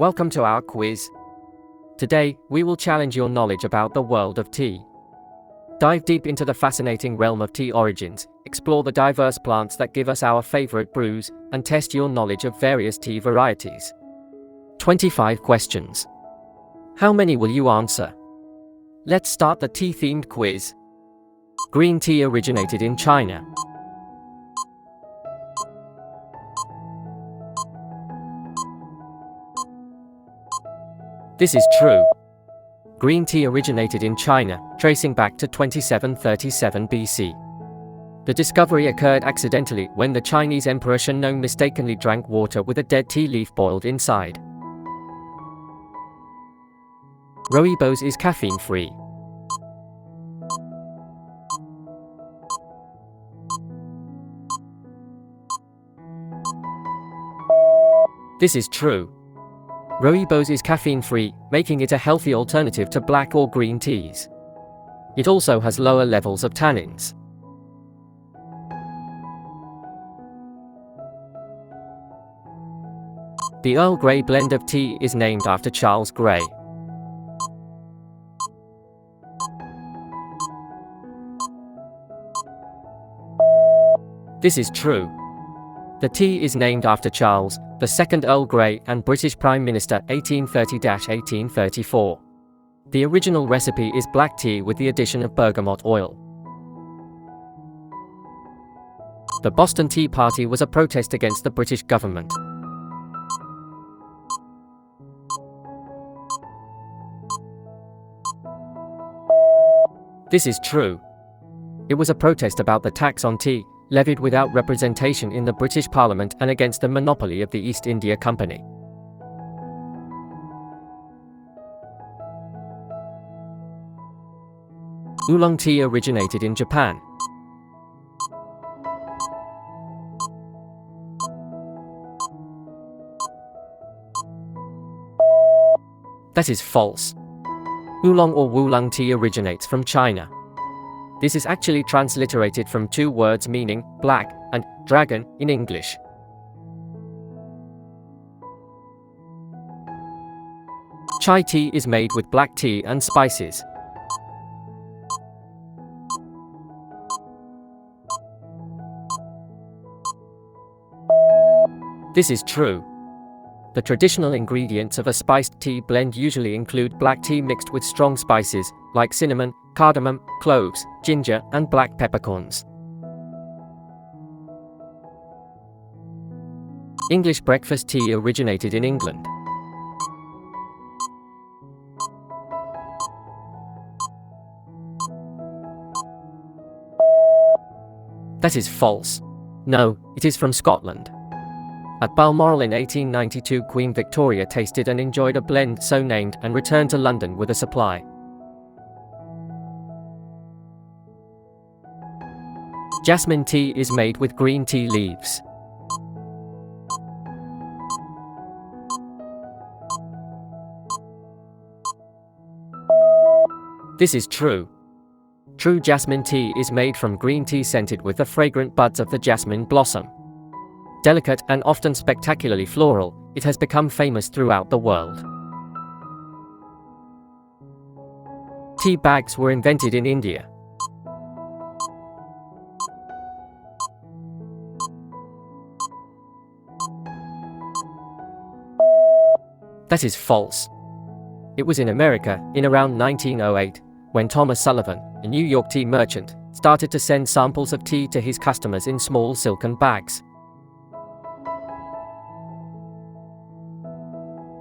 Welcome to our quiz. Today, we will challenge your knowledge about the world of tea. Dive deep into the fascinating realm of tea origins, explore the diverse plants that give us our favorite brews, and test your knowledge of various tea varieties. 25 questions. How many will you answer? Let's start the tea-themed quiz. Green tea originated in China. This is true. Green tea originated in China, tracing back to 2737 BC. The discovery occurred accidentally when the Chinese Emperor Shennong mistakenly drank water with a dead tea leaf boiled inside. Rooibos is caffeine-free. This is true. Rooibos is caffeine-free, making it a healthy alternative to black or green teas. It also has lower levels of tannins. The Earl Grey blend of tea is named after Charles Grey. This is true. The tea is named after Charles, the second Earl Grey and British Prime Minister 1830–1834. The original recipe is black tea with the addition of bergamot oil. The Boston Tea Party was a protest against the British government. This is true. It was a protest about the tax on tea, levied without representation in the British Parliament and against the monopoly of the East India Company. Oolong tea originated in Japan. That is false. Oolong or Oolong tea originates from China. This is actually transliterated from two words meaning black and dragon in English. Chai tea is made with black tea and spices. This is true. The traditional ingredients of a spiced tea blend usually include black tea mixed with strong spices, like cinnamon, cardamom, cloves, ginger, and black peppercorns. English breakfast tea originated in England. That is false. No, it is from Scotland. At Balmoral in 1892, Queen Victoria tasted and enjoyed a blend so named and returned to London with a supply. Jasmine tea is made with green tea leaves. This is true. True jasmine tea is made from green tea scented with the fragrant buds of the jasmine blossom. Delicate and often spectacularly floral, it has become famous throughout the world. Tea bags were invented in India. That is false. It was in America, in around 1908, when Thomas Sullivan, a New York tea merchant, started to send samples of tea to his customers in small silken bags.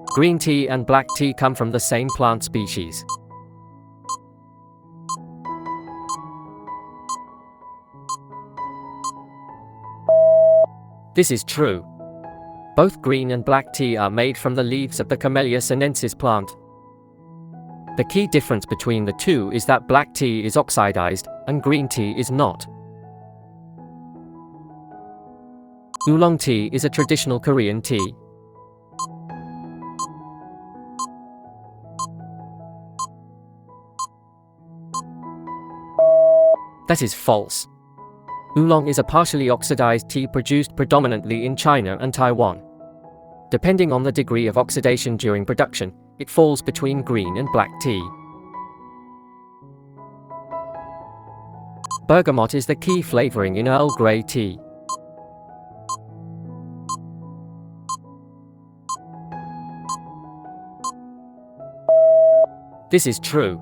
Green tea and black tea come from the same plant species. This is true. Both green and black tea are made from the leaves of the Camellia sinensis plant. The key difference between the two is that black tea is oxidized and green tea is not. Oolong tea is a traditional Korean tea. That is false. Oolong is a partially oxidized tea produced predominantly in China and Taiwan. Depending on the degree of oxidation during production, it falls between green and black tea. Bergamot is the key flavoring in Earl Grey tea. This is true.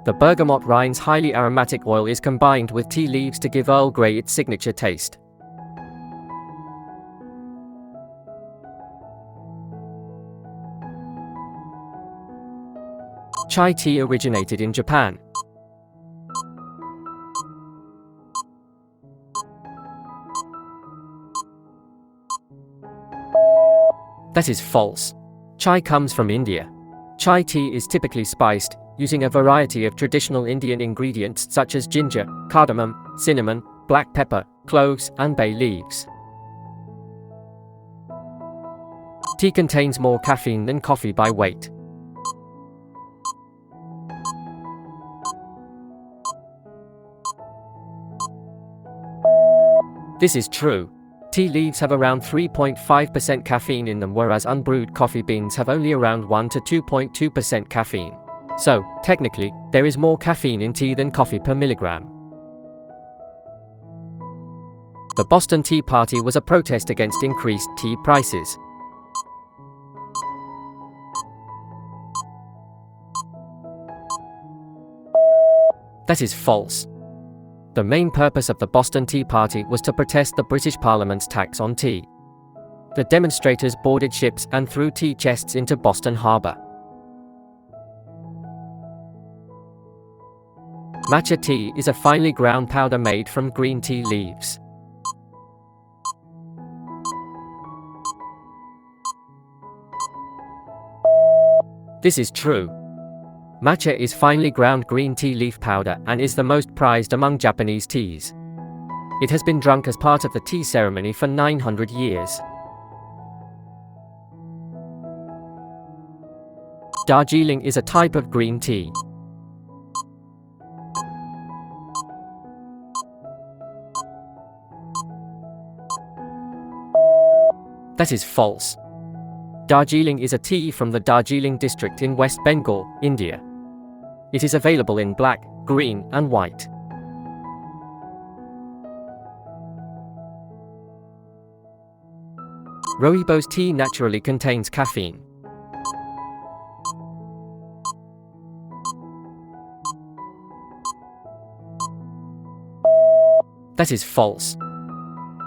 The bergamot rinds highly aromatic oil is combined with tea leaves to give Earl Grey its signature taste. Chai tea originated in Japan. That is false. Chai comes from India. Chai tea is typically spiced, using a variety of traditional Indian ingredients such as ginger, cardamom, cinnamon, black pepper, cloves, and bay leaves. Tea contains more caffeine than coffee by weight. This is true. Tea leaves have around 3.5% caffeine in them, whereas unbrewed coffee beans have only around 1 to 2.2% caffeine. So, technically, there is more caffeine in tea than coffee per milligram. The Boston Tea Party was a protest against increased tea prices. That is false. The main purpose of the Boston Tea Party was to protest the British Parliament's tax on tea. The demonstrators boarded ships and threw tea chests into Boston Harbor. Matcha tea is a finely ground powder made from green tea leaves. This is true. Matcha is finely ground green tea leaf powder and is the most prized among Japanese teas. It has been drunk as part of the tea ceremony for 900 years. Darjeeling is a type of green tea. That is false. Darjeeling is a tea from the Darjeeling district in West Bengal, India. It is available in black, green, and white. Rooibos tea naturally contains caffeine. That is false.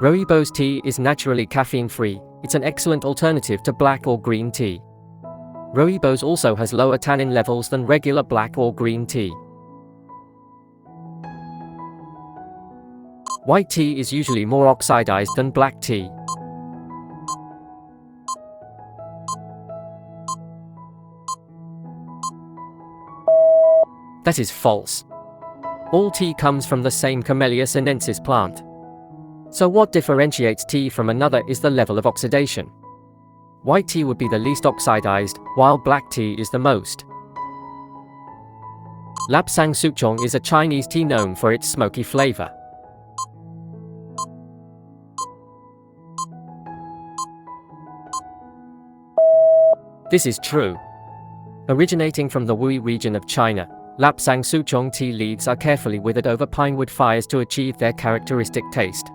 Rooibos tea is naturally caffeine-free. It's an excellent alternative to black or green tea. Rooibos also has lower tannin levels than regular black or green tea. White tea is usually more oxidized than black tea. That is false. All tea comes from the same Camellia sinensis plant. So what differentiates tea from another is the level of oxidation. White tea would be the least oxidized, while black tea is the most. Lapsang Souchong is a Chinese tea known for its smoky flavor. This is true. Originating from the Wui region of China, Lapsang Souchong tea leaves are carefully withered over pinewood fires to achieve their characteristic taste.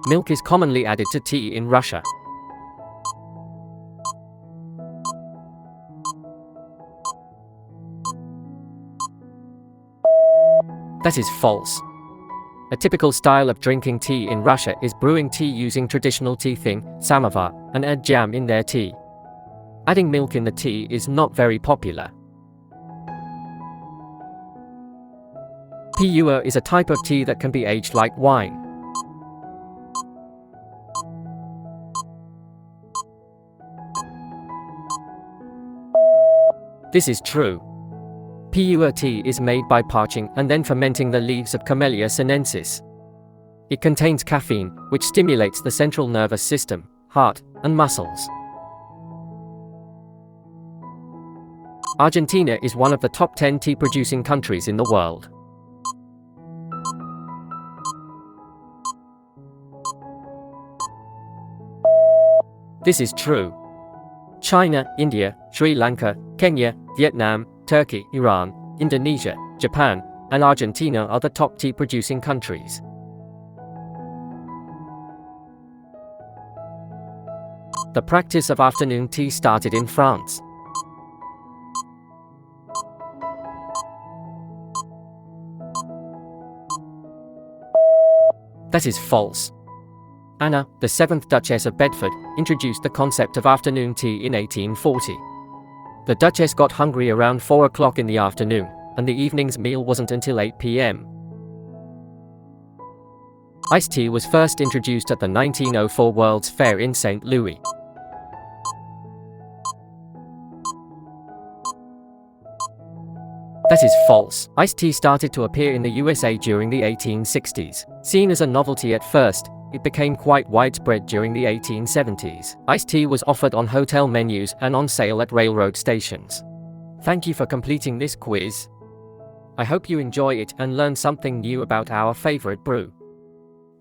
Milk is commonly added to tea in Russia. That is false. A typical style of drinking tea in Russia is brewing tea using traditional tea thing, samovar, and add jam in their tea. Adding milk in the tea is not very popular. Pu'erh is a type of tea that can be aged like wine. This is true. Pu'erh tea is made by parching and then fermenting the leaves of Camellia sinensis. It contains caffeine, which stimulates the central nervous system, heart, and muscles. Argentina is one of the top 10 tea-producing countries in the world. This is true. China, India, Sri Lanka, Kenya, Vietnam, Turkey, Iran, Indonesia, Japan, and Argentina are the top tea producing countries. The practice of afternoon tea started in France. That is false. Anna, the 7th Duchess of Bedford, introduced the concept of afternoon tea in 1840. The Duchess got hungry around 4 o'clock in the afternoon, and the evening's meal wasn't until 8 p.m. Iced tea was first introduced at the 1904 World's Fair in St. Louis. That is false. Iced tea started to appear in the USA during the 1860s. Seen as a novelty at first, it became quite widespread during the 1870s. Iced tea was offered on hotel menus and on sale at railroad stations. Thank you for completing this quiz. I hope you enjoy it and learn something new about our favorite brew.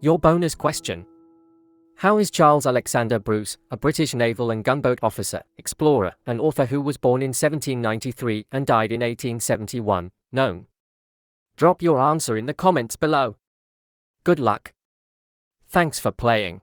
Your bonus question. How is Charles Alexander Bruce, a British naval and gunboat officer, explorer, and author who was born in 1793 and died in 1871, known? Drop your answer in the comments below. Good luck. Thanks for playing.